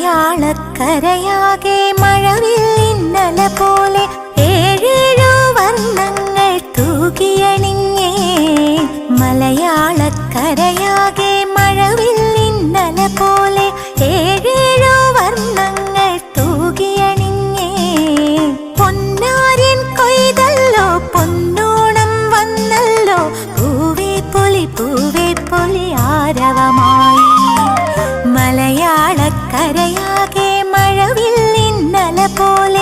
മലയാളക്കരയാകെ മഴവില്ലിന്നല പോലെ ഏഴേഴു വർണ്ണങ്ങൾ തൂകിയണിഞ്ഞേ. മലയാളക്കരയാകെ മഴവില്ലിന്നല പോലെ ഏഴേഴു വർണ്ണങ്ങൾ തൂകിയണിഞ്ഞേ. പൊന്നാര്യൻ കൊയ്തല്ലോ പൊന്നോണം വന്നല്ലോ, പൂവേ പൊലി ആരവമായി. മലയാളക്കരയാകെ മഴവില്ലിന്നല പോലെ